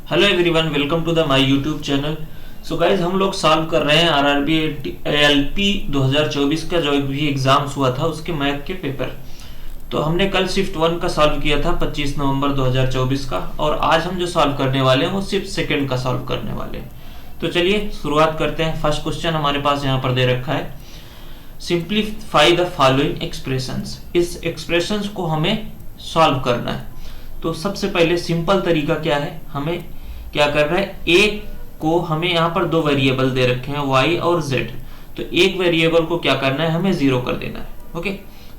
Hello everyone, welcome to the my YouTube channel. So guys, हम लोग solve कर रहे हैं आरआरबी एलपी 2024 का जो भी एग्जाम्स हुआ था उसके मैथ के पेपर। तो हमने कल शिफ्ट 1 का सॉल्व किया था 25 नवंबर 2024 का, और आज हम जो सॉल्व करने वाले हैं वो शिफ्ट सेकंड का सॉल्व करने वाले हैं। तो चलिए शुरुआत करते हैं। फर्स्ट क्वेश्चन हमारे पास यहाँ पर दे रखा है, सिंप्लीफाई द फॉलोइंग एक्सप्रेशंस। इस एक्सप्रेशंस को हमें सॉल्व करना है। तो सबसे पहले सिंपल तरीका क्या है, हमें क्या करना है, एक को हमें यहाँ पर दो वेरिएबल दे रखे हैं y और z। तो एक वेरिएबल को क्या करना है, हमें जीरो कर देना है। ओके,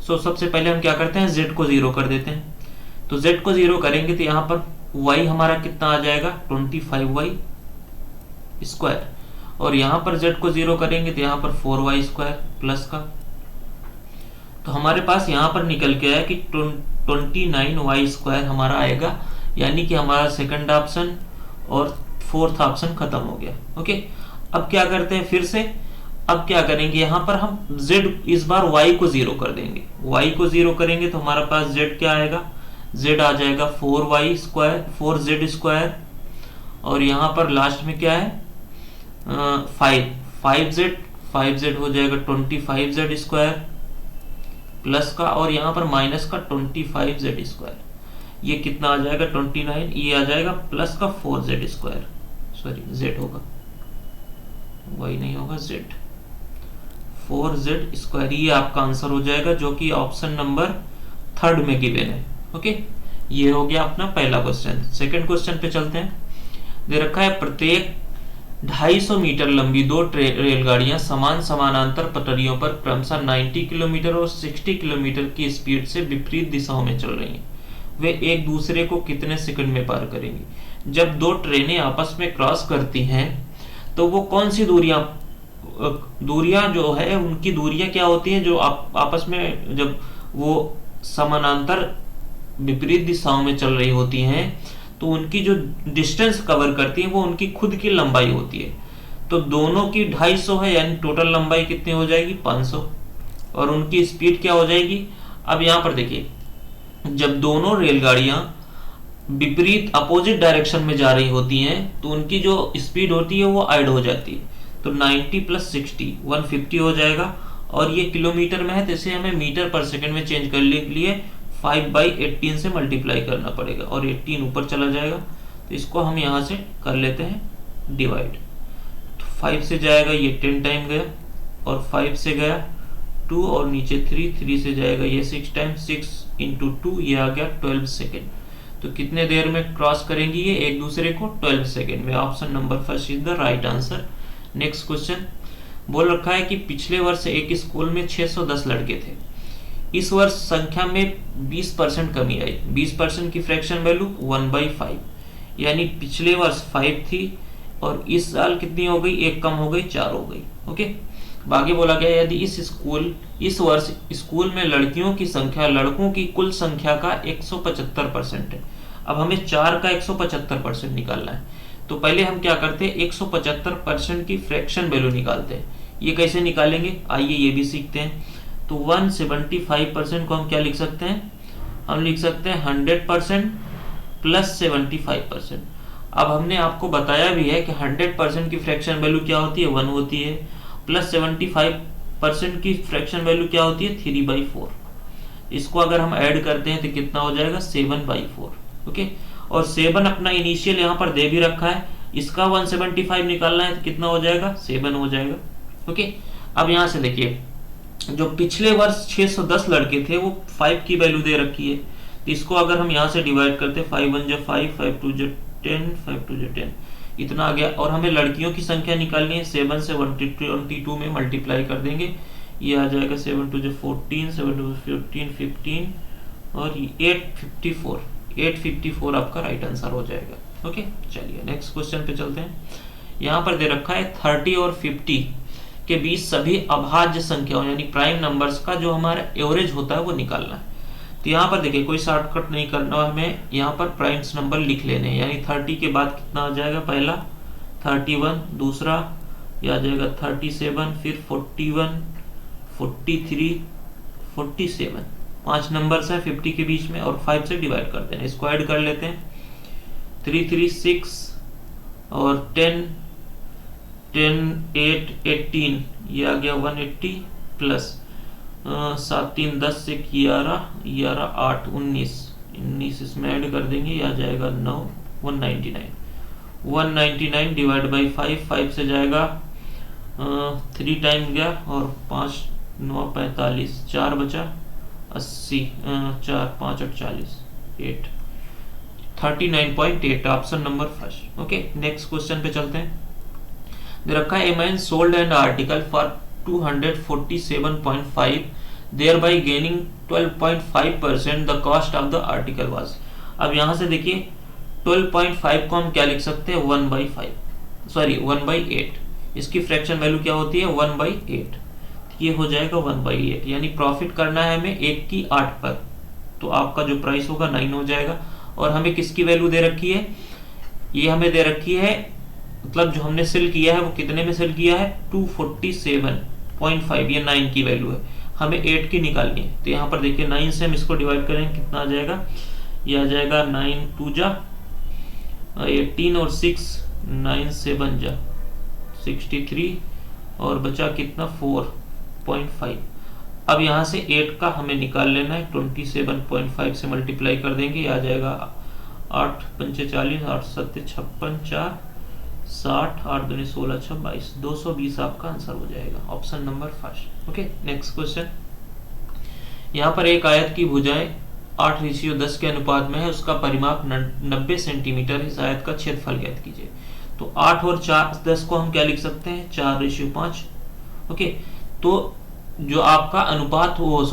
सो सबसे पहले हम क्या करते हैं, z को जीरो कर देते हैं। तो z को जीरो करेंगे तो यहाँ पर y हमारा कितना आ जाएगा, 25y स्क्वायर, और यहाँ पर z को जीरो करेंगे तो यहाँ पर 4y स्क्वायर प्लस का। तो हमारे पास यहाँ पर निकल के आया कि 29y स्क्वायर हमारा आएगा, यानी कि हमारा सेकंड ऑप्शन और फोर्थ ऑप्शन खत्म हो गया। ओके, अब क्या करते हैं फिर से, अब क्या करेंगे, यहाँ पर हम z इस बार y को जीरो कर देंगे। y को जीरो करेंगे तो हमारे पास z क्या आएगा, z आ जाएगा 4y स्क्वायर 4z स्क्वायर, और यहाँ पर लास्ट में क्या है 5z हो जाएगा 25z स्क्वायर प्लस का, और यहाँ पर माइनस का 25z स्क्वायर। ये कितना आ जाएगा 29, ये आ जाएगा प्लस का 4z स्क्वायर, सॉरी z होगा, y नहीं होगा z, 4z स्क्वायर। ये आपका आंसर हो जाएगा जो कि ऑप्शन नंबर थर्ड में गिवन है। ओके, ये हो गया अपना पहला क्वेश्चन। सेकंड क्वेश्चन पे चलते हैं। दे रखा है, प्रत्येक 250 मीटर लंबी दो रेलगाड़ियां समान समानांतर पटरियों पर क्रमशः 90 किलोमीटर और 60 किलोमीटर की स्पीड से विपरीत दिशाओं में चल रही हैं। वे एक दूसरे को कितने सेकंड में पार करेंगी? जब दो ट्रेनें आपस में क्रॉस करती हैं तो वो कौन सी दूरियां जो है, उनकी दूरियां क्या होती हैं जो आपस में जब वो समानांतर विपरीत दिशाओं में चल रही होती हैं तो उनकी जो डिस्टेंस कवर करती है वो उनकी खुद की लंबाई होती है। तो दोनों की 250 है, यानी टोटल लंबाई कितनी हो जाएगी 500, और उनकी स्पीड क्या हो जाएगी। अब यहाँ पर देखिए, जब दोनों रेलगाड़ियां विपरीत अपोजिट डायरेक्शन में जा रही होती हैं तो उनकी जो स्पीड होती है वो ऐड हो जाती है। तो 90 प्लस 60 150 हो जाएगा, और ये किलोमीटर में है तो इसे हमें मीटर पर सेकंड में चेंज करने के लिए 5/18 से मल्टीप्लाई करना पड़ेगा, और 18 ऊपर चला जाएगा तो इसको हम यहाँ से कर लेते हैं डिवाइड। तो 5 से जाएगा ये 10 टाइम गया, और 5 से गया 2, और नीचे 3 से जाएगा ये 6 टाइम, 6 इंटू 2 ये आ गया 12 सेकेंड। तो कितने देर में क्रॉस करेंगी ये एक दूसरे को, 12 सेकेंड में। Option number first is the right answer. Next question बोल रखा है कि पिछले वर्ष एक स्कूल में 610 लड़के थे। इस वर्ष संख्या में 20% कमी आई। 20% की फ्रैक्शन वैल्यू 1/5, यानी पिछले वर्ष 5 थी और इस साल कितनी हो गई, एक कम हो गई, 4 हो गई। ओके, बाकी बोला गया यदि इस वर्ष स्कूल में लड़कियों की संख्या लड़कों की कुल संख्या का 175% है। अब हमें 4 का 175% निकालना है। तो पहले हम क्या करते हैं, 175% की फ्रैक्शन वैल्यू निकालते हैं। ये कैसे निकालेंगे, आइए ये भी सीखते हैं। तो 175% को हम क्या लिख सकते हैं, हम लिख सकते हैं 100% प्लस 75%। अब हमने आपको बताया भी है कि 100% की फ्रैक्शन वैल्यू क्या होती है, 1 होती है, प्लस 75% की फ्रैक्शन वैल्यू क्या होती है, 3/4। इसको अगर हम ऐड करते हैं तो कितना हो जाएगा, 7/4। ओके, और 7 अपना इनिशियल यहाँ पर दे भी रखा है, इसका 175 निकालना है तो कितना हो जाएगा, 7 हो जाएगा। ओके, अब यहाँ से देखिए, जो पिछले वर्ष 610 लड़के थे वो 5 की वैल्यू दे रखी है, तो इसको अगर हम यहाँ से डिवाइड करते हैं, 5 1 5 5 2 10 5 2 10 इतना आ गया। और हमें लड़कियों की संख्या निकालनी है, 7 से 122 में मल्टीप्लाई कर देंगे, ये आ जाएगा 7 2 14 7 2 15 15 और 854 आपका राइट आंसर हो जाएगा। ओके, चलिए नेक्स्ट क्वेश्चन पे चलते हैं। यहाँ पर दे रखा है 30 और 50 के बीच सभी अभाज्य संख्याओं यानी प्राइम नंबर्स का जो हमारा एवरेज होता है वो निकालना है। तो यहाँ पर देखिए, कोई शॉर्टकट नहीं करना, हमें यहाँ पर प्राइम्स नंबर लिख लेने हैं। यानी 30 के बाद कितना आ जाएगा, पहला 31, दूसरा ये आ जाएगा 37, फिर 41 43 47, 5 नंबर्स हैं 50 के बीच में, और 5 से डिवाइड करते हैं, इसको ऐड कर लेते हैं। 3 3 6 और 10 10 8 18 ये आ गया 180 प्लस 7 3 10 से 11 11 8 19 इसमें ऐड कर देंगे, ये आ जाएगा 9 199 डिवाइड बाई 5 से जाएगा 3 टाइम गया और 5 9 45 4 बचा 80 4 5 48 8 39.8 option number first. Okay, next question पे चलते हैं। दे रखा है a man sold an article for 247.5 thereby gaining 12.5% the cost of the article was। अब यहाँ से देखिए 12.5 को हम क्या लिख सकते हैं 1/8। इसकी फ्रैक्शन वैल्यू क्या होती है 1/8, ये हो जाएगा 1/8, यानी प्रॉफिट करना है हमें 1 की 8 पर, तो आपका जो प्राइस होगा 9 हो जाएगा। और हमें किसकी वैल्यू दे रखी है, ये हमें दे रखी है, मतलब जो हमने सेल किया है वो कितने में सेल किया है 247.5, ये 9 की वैल्यू है, हमें 8 की निकालनी है। तो यहाँ पर देखिए 9 से हम इसको डिवाइड करेंगे, कितना आ जाएगा, ये आ जाएगा 9 2 जा 18 और 6 9 7 जा 63 और बचा कितना 4.5। अब यहाँ से 8 का हमें निकाल लेना है, 27.5 से मल्टीप्लाई कर देंगे, आ जाएगा 8 पंचे 40 8 7 56 4 60 8 दूनी 16 6 22 220 आपका आंसर हो जाएगा, option number first. Okay, next question. यहाँ पर एक आयत की भुजाएं 8:10 के अनुपात में है, उसका परिमाप 90 सेंटीमीटर, इस आयत का क्षेत्रफल ज्ञात कीजिए। तो 8 और 10 को हम क्या लिख सकते हैं 4:5। ओके, तो जो आपका अनुपात हो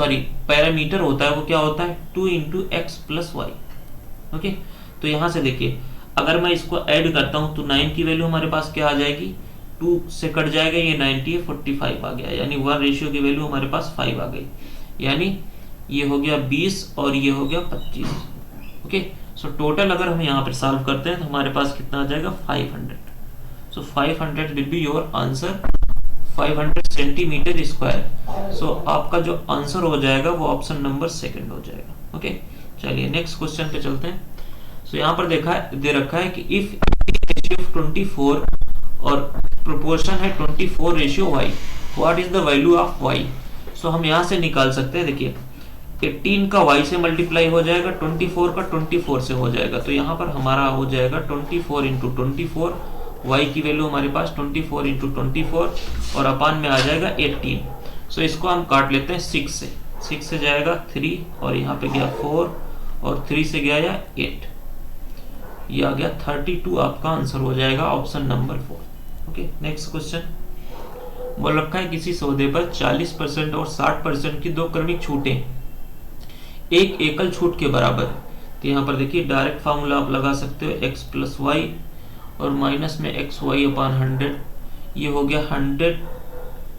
पैरामीटर होता है वो क्या होता है 2 × x + y। ओके, तो यहां से देखिए अगर मैं इसको ऐड करता हूं तो 9 की वैल्यू हमारे पास क्या आ जाएगी, 2 से कट जाएगा, ये 90 45 आ गया, यानी 1 रेशियो की वैल्यू हमारे पास 5 आ गई, यानी ये हो गया 20 और ये हो गया 25। ओके, सो टोटल अगर हम यहाँ पर सॉल्व करते हैं तो हमारे पास कितना आ जाएगा 500। So 500 will be your answer, 500 centimetre square. So आपका जो आंसर हो जाएगा वो ऑप्शन नंबर सेकंड हो जाएगा। ओके, चलिए नेक्स्ट क्वेश्चन पे चलते हैं। सो यहाँ पर दे रखा है कि इफ रेशियो 24 और प्रोपोर्शन है 24:y, what is the value of y। सो हम यहाँ से निकाल सकते हैं, देखिए 18 का y से मल्टीप्लाई हो जाएगा, 24 का 24 से हो जाएगा, तो यहाँ पर हमारा हो जाएगा 24 × 24, y की वैल्यू हमारे पास 24 × 24 और अपान में आ जाएगा 18। सो इसको हम काट लेते हैं 6 से, 6 से जाएगा 3 और यहाँ पे गया 4 और 3 से गया 8, ये आ गया 32 आपका आंसर हो जाएगा, option number 4। Okay, next question. बोल रखा है किसी सौदे पर 40% और 60% की 2 क्रमिक छूटें एक एकल छूट के बराबर है। तो यहाँ पर देखिए डायरेक्ट फार्मूला आप लगा सकते हो x + y और माइनस में xy/100, ये हो गया 100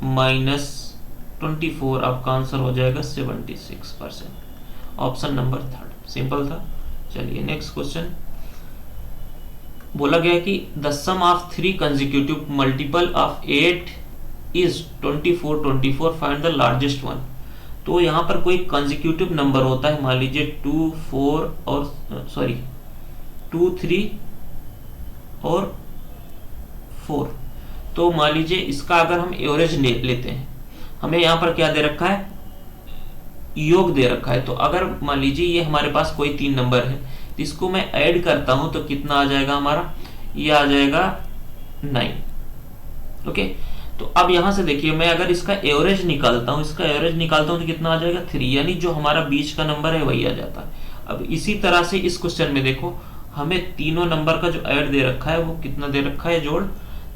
- 24, आपका आंसर हो जाएगा 76%, ऑप्शन नंबर 3, सिंपल था। चलिए नेक्स्ट क्वेश्चन। बोला गया कि the sum of 3 consecutive multiple of 8 is 24, find the largest one. तो यहाँ पर कोई कंसेक्यूटिव नंबर होता है, मान लीजिए 2 3 और 4। तो मान लीजिए इसका अगर हम एवरेज लेते हैं, हमें यहाँ पर क्या दे रखा है, योग दे रखा है। तो अगर मान लीजिए ये हमारे पास कोई 3 नंबर है, तो इसको मैं ऐड करता हूं तो कितना आ जाएगा हमारा, ये आ जाएगा 9। ओके, तो अब यहां से देखिए मैं अगर इसका एवरेज निकालता हूं तो कितना आ जाएगा 3, यानी जो हमारा बीच का नंबर है वही आ जाता है। अब इसी तरह से इस क्वेश्चन में देखो हमें तीनों नंबर का जो ऐड दे रखा है वो कितना दे रखा है, जोड़,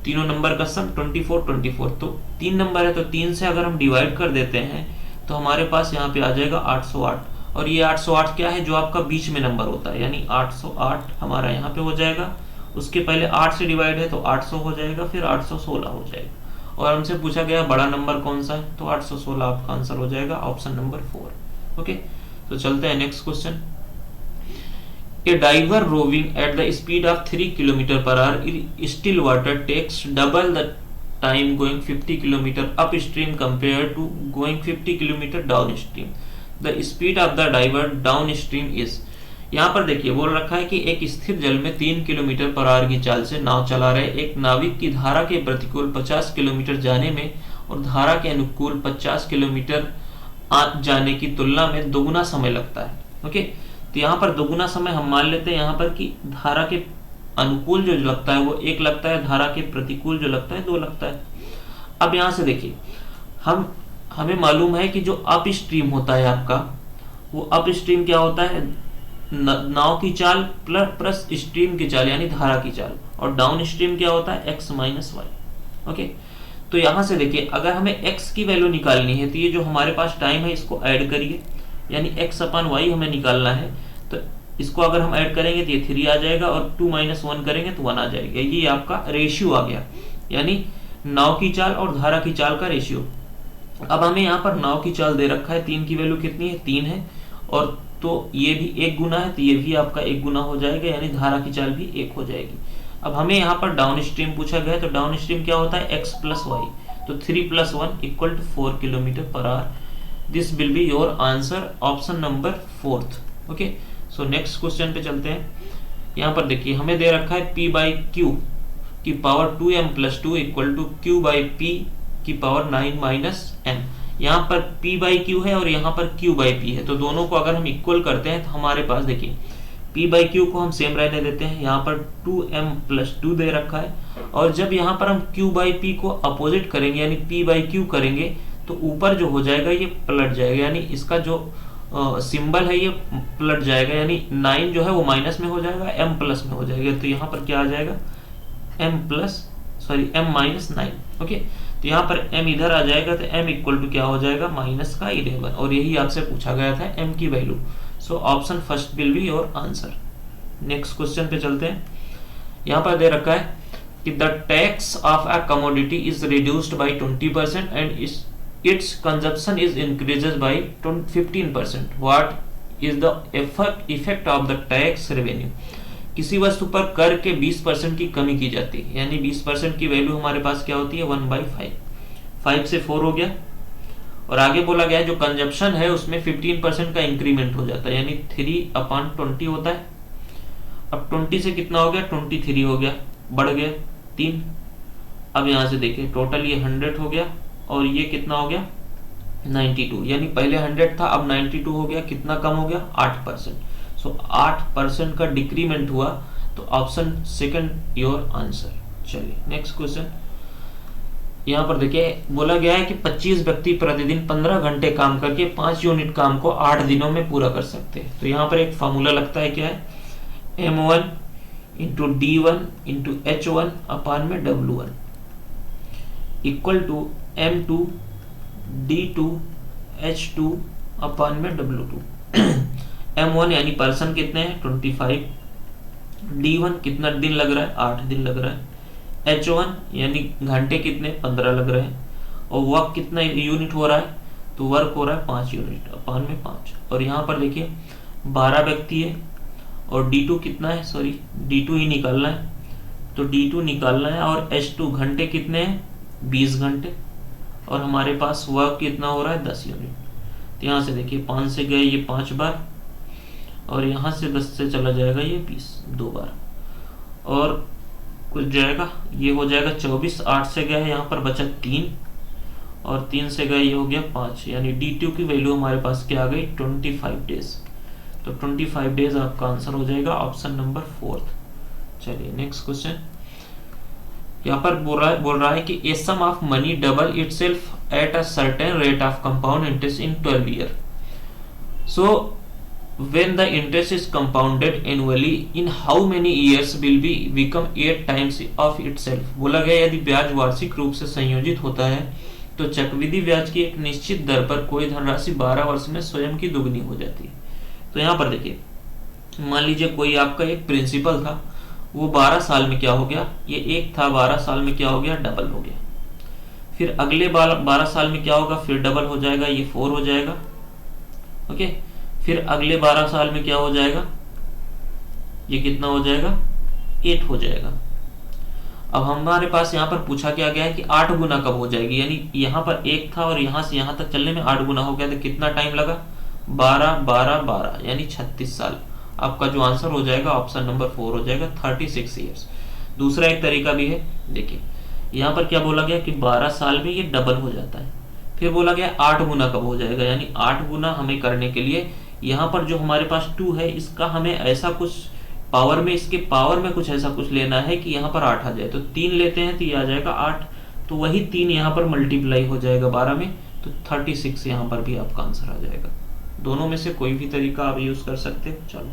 तीनों नंबर का सम 24। तो 3 नंबर है तो 3 से अगर हम डिवाइड कर देते हैं तो हमारे पास यहाँ पे आ जाएगा 808, और ये 808 क्या है, जो आपका बीच में नंबर होता है, यानी 808 हमारा यहाँ पे हो जाएगा। उसके पहले 8 से डिवाइड है तो 800 हो जाएगा, फिर 816 हो जाएगा, और हमसे पूछा गया बड़ा नंबर कौन सा है, तो 816 आपका आंसर हो जाएगा, ऑप्शन नंबर 4। ओके, तो चलते हैं next question. A diver rowing at the speed of 3 km/h in still water takes double the time going 50 km upstream compared to going 50 km downstream. The speed of the diver downstream is। यहाँ पर देखिए बोल रखा है कि एक स्थिर जल में 3 किलोमीटर पर आवर की चाल से नाव चला रहे एक नाविक की धारा के प्रतिकूल 50 किलोमीटर जाने में और धारा के अनुकूल 50 किलोमीटर जाने की तुलना में दोगुना समय लगता है। ओके, तो यहाँ पर दोगुना समय हम मान लेते हैं यहाँ पर कि धारा के अनुकूल जो लगता है वो 1 लगता है, धारा के प्रतिकूल जो लगता है 2 लगता है। अब यहाँ से देखिए हमें मालूम है कि जो अप स्ट्रीम होता है आपका, वो अप स्ट्रीम क्या होता है, नाव की चाल प्लस स्ट्रीम की चाल यानी धारा की चाल, और डाउन स्ट्रीम क्या होता है x माइनस वाई। ओके, तो यहाँ से देखिए अगर हमें x की वैल्यू निकालनी है तो ये जो हमारे पास टाइम है इसको ऐड करिए, यानी x अपन y हमें निकालना है, तो इसको अगर हम ऐड करेंगे तो ये 3 आ जाएगा और 2 - 1 करेंगे तो 1 आ जाएगा। ये आपका रेशियो आ गया, यानी नाव की चाल और धारा की चाल का रेशियो। अब हमें यहाँ पर नाव की चाल दे रखा है, 3 की वैल्यू कितनी है, 3 है, और तो ये भी 1 गुना है तो ये भी आपका 1 गुना हो जाएगा, यानी धारा की चाल भी 1 हो जाएगी। अब हमें यहाँ पर डाउन स्ट्रीम पूछा गया है, तो डाउन स्ट्रीम क्या होता है x + y, तो 3 + 1 = 4 kilometre per hour. This will be your answer, option number 4th। Okay, so next question पे चलते हैं। यहाँ पर देखिए हमें दे रखा है p/q की पावर 2m + 2 = q/p की पावर 9 - n। यहाँ पर p/q है और यहाँ पर q/p है, तो दोनों को अगर हम इक्वल करते हैं तो हमारे पास देखिए p/q को हम सेम रहने देते हैं, यहाँ पर 2m + 2 दे रखा है, और जब यहाँ पर हम q/p को अपोजिट करेंगे यानी p/q करेंगे तो ऊपर जो हो जाएगा ये पलट जाएगा, यानी इसका जो सिंबल है ये पलट जाएगा, यानी 9 जो है वो माइनस में हो जाएगा, m प्लस में हो जाएगा, तो यहाँ पर क्या आ जाएगा m - 9। ओके, तो यहाँ पर m इधर आ जाएगा तो m = क्या हो जाएगा -11, और यही आपसे पूछा गया था m की value. So option first will be your answer. Next question पे चलते हैं। यहाँ पर दे रखा है कि the tax of a commodity is reduced by 20% and its consumption is increases by 15%. What is the effect of the tax revenue? किसी वस्तु पर कर के 20% की कमी की जाती है, यानी 20% की वैल्यू हमारे पास क्या होती है 1/5, 5 से 4 हो गया, और आगे बोला गया है जो कंजप्शन है उसमें 15% का इंक्रीमेंट हो जाता है, यानी 3/20 होता है। अब 20 से कितना हो गया 23 हो गया, बढ़ गया 3। अब यहाँ से देखिए टोटल ये 100 हो गया और ये कितना हो गया 92, यानी पहले 100 था अब 92 हो गया, कितना कम हो गया 8%। सो 8% का डिक्रीमेंट हुआ, तो ऑप्शन सेकंड योर आंसर। चलिए नेक्स्ट क्वेश्चन। यहाँ पर देखिए बोला गया है कि 25 व्यक्ति प्रतिदिन 15 घंटे काम करके 5 यूनिट काम को 8 दिनों में पूरा कर सकते हैं। तो यहाँ पर एक फार्मूला लगता है, क्या है m1 × d1 × h1 अपान में w1 equal to m2 d2 h2 अपान में w2। m1 यानी पर्सन कितने हैं 25, d1 कितना दिन लग रहा है 8 दिन लग रहा है, h1 यानी घंटे कितने 15 लग रहे हैं, और वर्क कितना यूनिट हो रहा है तो वर्क हो रहा है 5 यूनिट अपान में 5। और यहाँ पर देखिए 12 व्यक्ति है और d2 कितना है, सॉरी d2 ही निकालना है, तो d2 निकालना है, और h2 घंटे कितने हैं 20 घंटे, और हमारे पास वर्क कितना हो रहा है 10 यूनिट। तो यहाँ से देखिए 5 से गए ये 5 बार, और यहाँ से 10 से चला जाएगा ये 20 2 बार, और कुछ जाएगा ये हो जाएगा 24। 8 से गए यहाँ पर बचा 3, और 3 से गए ये हो गया 5, यानी d2 की वैल्यू हमारे पास क्या आ गई 25 डेज। तो 25 डेज आपका आंसर हो जाएगा, ऑप्शन नंबर 4th। चलिए नेक्स्ट क्वेश्चन। यहाँ पर बोल रहा है कि a sum of money double itself at a certain rate of compound interest in 12 years. So when the interest is compounded annually, in how many years will be become 8 times of itself? बोला गया यदि ब्याज वार्षिक रूप से संयोजित होता है तो चक्रवृद्धि ब्याज की एक निश्चित दर पर कोई धनराशि 12 वर्ष में स्वयं की दुगनी हो जाती है। तो यहाँ पर देखिए मान लीजिए कोई आपका एक प्रिंसिपल था, वो 12 साल में क्या हो गया, ये 1 था 12 साल में क्या हो गया डबल हो गया, फिर अगले 12 साल में क्या होगा फिर डबल हो जाएगा, ये 4 हो जाएगा। ओके, फिर अगले 12 साल में क्या हो जाएगा, ये कितना हो जाएगा 8 हो जाएगा। अब हमारे पास यहाँ पर पूछा क्या गया है कि 8 गुना कब हो जाएगी, यानी यहाँ पर 1 था और यहाँ से यहाँ तक चलने में 8 गुना हो गया, तो कितना टाइम लगा 12 12 12 यानी 36 साल, आपका जो आंसर हो जाएगा ऑप्शन नंबर 4 हो जाएगा 36 ईयर्स। दूसरा एक तरीका भी है, देखिए यहाँ पर क्या बोला गया कि 12 साल में ये डबल हो जाता है। फिर बोला गया 8 गुना कब हो जाएगा, यानी 8 गुना हमें करने के लिए यहाँ पर जो हमारे पास 2 है इसका हमें ऐसा कुछ पावर में, इसके पावर में कुछ ऐसा कुछ लेना है कि यहाँ पर 8 आ जाए। तो 3 लेते हैं तो ये आ जाएगा 8, तो वही 3 यहाँ पर मल्टीप्लाई हो जाएगा 12 में, तो 36 यहाँ पर भी आपका आंसर आ जाएगा। दोनों में से कोई भी तरीका आप यूज कर सकते हो। चलो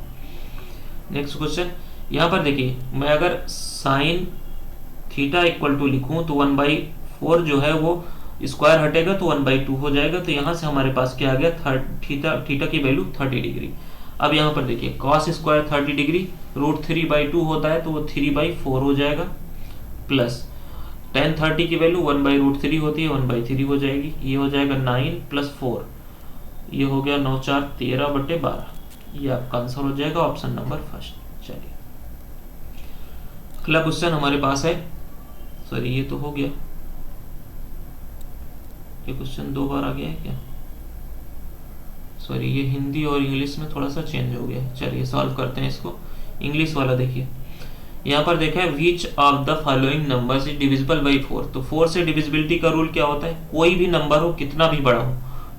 नेक्स्ट क्वेश्चन, यहाँ पर देखिए मैं अगर साइन थीटा इक्वल टू लिखूं तो 1/4 जो है वो स्क्वायर हटेगा तो 1/2 हो जाएगा। तो यहाँ से हमारे पास क्या आ गया, थीटा की वैल्यू 30 डिग्री। अब यहाँ पर देखिए कॉस स्क्वायर 30 डिग्री √3/2 होता है तो वो 3/4 हो जाएगा, प्लस tan 30 की वैल्यू 1/√3 होती है 1/3 हो जाएगी। ये हो जाएगा 9 + 4, ये हो गया 9 4 13/12। ये आपका आंसर हो जाएगा ऑप्शन नंबर फर्स्ट। चलिए अगला क्वेश्चन हमारे पास है, सॉरी ये तो हो गया, ये क्वेश्चन 2 बार आ गया है क्या, सॉरी ये हिंदी और इंग्लिश में थोड़ा सा चेंज हो गया है। चलिए सॉल्व करते हैं इसको। इंग्लिश वाला देखिए यहाँ पर देखा है which of the following numbers is divisible by 4। तो 4 से डिविजिबिलिटी का रूल क्या होता है, कोई भी नंबर हो कितना भी बड़ा हो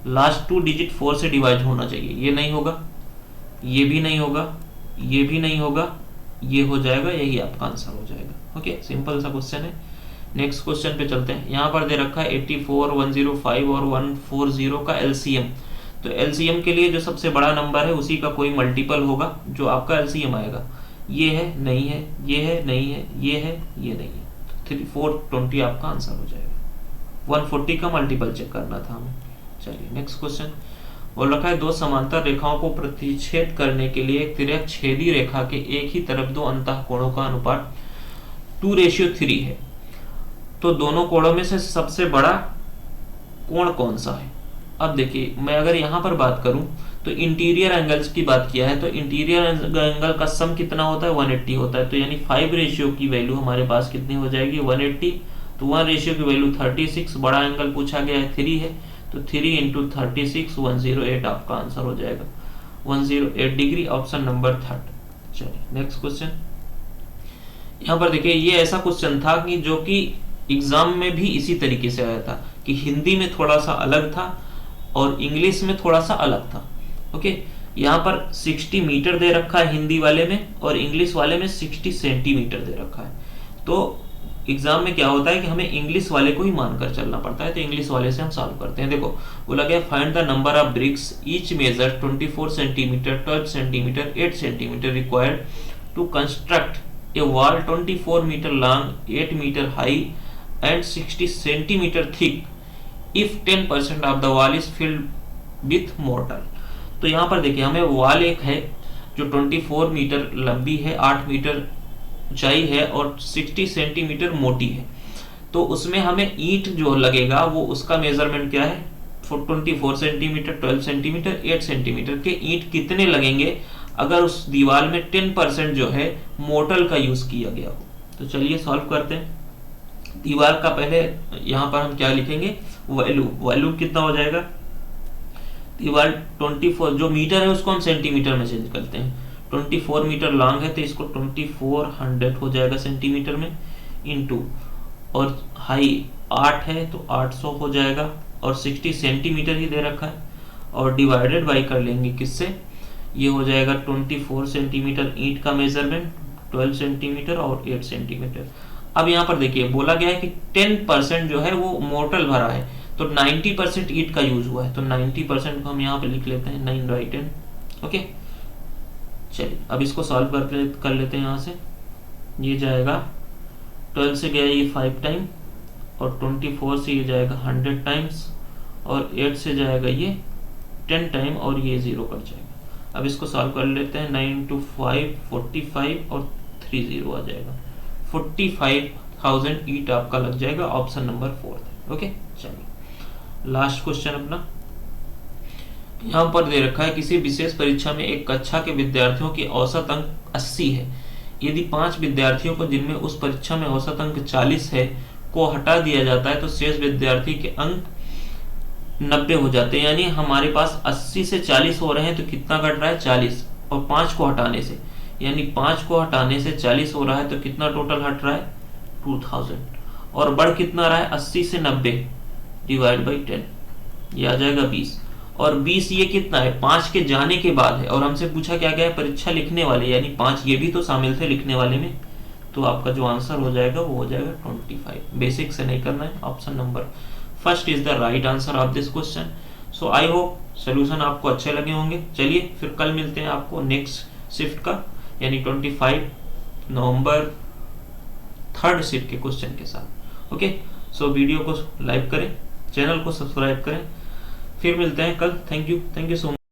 लास्ट 2 डिजिट 4 से डिवाइड होना चाहिए। ये नहीं होगा, ये भी नहीं होगा, ये भी नहीं होगा, ये हो जाएगा, यही आपका आंसर हो जाएगा। ओके, सिंपल सा क्वेश्चन है। नेक्स्ट क्वेश्चन पे चलते हैं। यहाँ पर दे रखा है 84, 105 और 140 का एलसीएम। तो एलसीएम के लिए जो सबसे बड़ा नंबर है उसी का कोई मल्टीपल होगा जो आपका एलसीएम आएगा। ये है, नहीं है, ये है, नहीं है, ये है, ये नहीं है, तो 420 आपका आंसर हो जाएगा। 140 का मल्टीपल चेक करना था हमें। चलिए नेक्स्ट क्वेश्चन बोल रखा है दो समांतर रेखाओं को प्रतिच्छेद करने के लिए एक तिर्यक छेदी रेखा के एक ही तरफ दो अंतःकोणों का अनुपात 2:3 है। तो दोनों कोणों में से सबसे बड़ा कोण कौन सा है। अब देखिए मैं अगर यहाँ पर बात करूं तो इंटीरियर एंगल्स की बात किया है, तो इंटीरियर एंगल का सम कितना होता है 180 होता है। तो यानी 5 रेशियो की वैल्यू हमारे पास कितनी हो जाएगी 180, तो 1 रेशियो की वैल्यू 36, बड़ा एंगल पूछा गया है 3 है, तो 3 × 36 108 आपका आंसर हो जाएगा 108 डिग्री, ऑप्शन नंबर 3। चलिए नेक्स्ट क्वेश्चन। यहाँ पर देखिए ये ऐसा क्वेश्चन था कि जो कि एग्जाम में भी इसी तरीके से आया था कि हिंदी में थोड़ा सा अलग था और इंग्लिश में थोड़ा सा अलग था। ओके, यहाँ पर 60 मीटर दे रखा है हिंदी वाले में और इंग्लिश वाले में 60 सेंटीमीटर दे रखा है। तो एग्जाम में क्या होता है कि हमें इंग्लिश वाले को ही मानकर चलना पड़ता है, तो इंग्लिश वाले से हम सॉल्व करते हैं। देखो बोला गया find the number of bricks each measure 24 centimetre 12 centimetre 8 centimetre required to construct a wall 24 metre long 8 metre high and 60 centimetre thick if 10% of the wall is filled with mortar. तो यहाँ पर देखिए हमें वॉल एक है जो 24 metre लंबी है, 8 मीटर ऊंचाई है और 60 सेंटीमीटर मोटी है। तो उसमें हमें ईंट जो लगेगा वो उसका मेजरमेंट क्या है 24 सेंटीमीटर 12 सेंटीमीटर 8 सेंटीमीटर के ईंट कितने लगेंगे अगर उस दीवार में 10% जो है मोर्टल का यूज किया गया हो। तो चलिए सॉल्व करते हैं। दीवार का पहले यहाँ पर हम क्या लिखेंगे वैल्यू कितना हो जाएगा, दीवार 24 जो मीटर है उसको हम सेंटीमीटर में चेंज करते हैं। 24 मीटर लॉन्ग है तो इसको 2400 हो जाएगा सेंटीमीटर में, इनटू और हाई 8 है तो 800 हो जाएगा और 60 सेंटीमीटर ही दे रखा है और डिवाइडेड बाई कर लेंगे किससे, ये हो जाएगा 24 सेंटीमीटर ईंट का मेजरमेंट 12 सेंटीमीटर और 8 सेंटीमीटर। अब यहाँ पर देखिए बोला गया है कि 10% जो है वो मोर्टल भरा है तो 90% ईंट का यूज हुआ है, तो 90% को हम यहाँ पे लिख लेते हैं 9/10। ओके चलिए अब इसको सॉल्व कर लेते हैं। यहाँ से ये जाएगा 12 से गया ये 5 टाइम और 24 से ये जाएगा 100 टाइम्स और 8 से जाएगा ये 10 टाइम और ये 0 कट जाएगा। अब इसको सॉल्व कर लेते हैं। 9 × 5 45 और 3 0 आ जाएगा 45,000 ईंट आपका लग जाएगा, ऑप्शन नंबर 4। ओके चलिए लास्ट क्वेश्चन अपना यहाँ पर दे रखा है किसी विशेष परीक्षा में एक कक्षा के विद्यार्थियों की औसत अंक 80 है। यदि 5 विद्यार्थियों को जिनमें उस परीक्षा में औसत अंक 40 है को हटा दिया जाता है तो शेष विद्यार्थी के अंक 90 हो जाते हैं। यानी हमारे पास 80 से 40 हो रहे हैं तो कितना कट रहा है 40, और 5 को हटाने से, यानी 5 को हटाने से 40 हो रहा है, तो कितना टोटल हट रहा है 2000। और बढ़ कितना रहा है 80 से 90 डिवाइड बाई 10, ये आ जाएगा 20। और 20 ये कितना है 5 के जाने के बाद है, और हमसे पूछा क्या गया है परीक्षा लिखने वाले, यानी 5 ये भी तो शामिल थे लिखने वाले में, तो आपका जो आंसर हो जाएगा वो हो जाएगा 25। बेसिक से नहीं करना है, option number first is the right answer of this question. So I hope solution आपको अच्छे लगे होंगे। चलिए फिर कल मिलते हैं आपको नेक्स्ट शिफ्ट का, यानी 25 नवंबर थर्ड शिफ्ट के क्वेश्चन के साथ। ओके, सो वीडियो को लाइक करें, चैनल को सब्सक्राइब करें, फिर मिलते हैं कल। Thank you so much.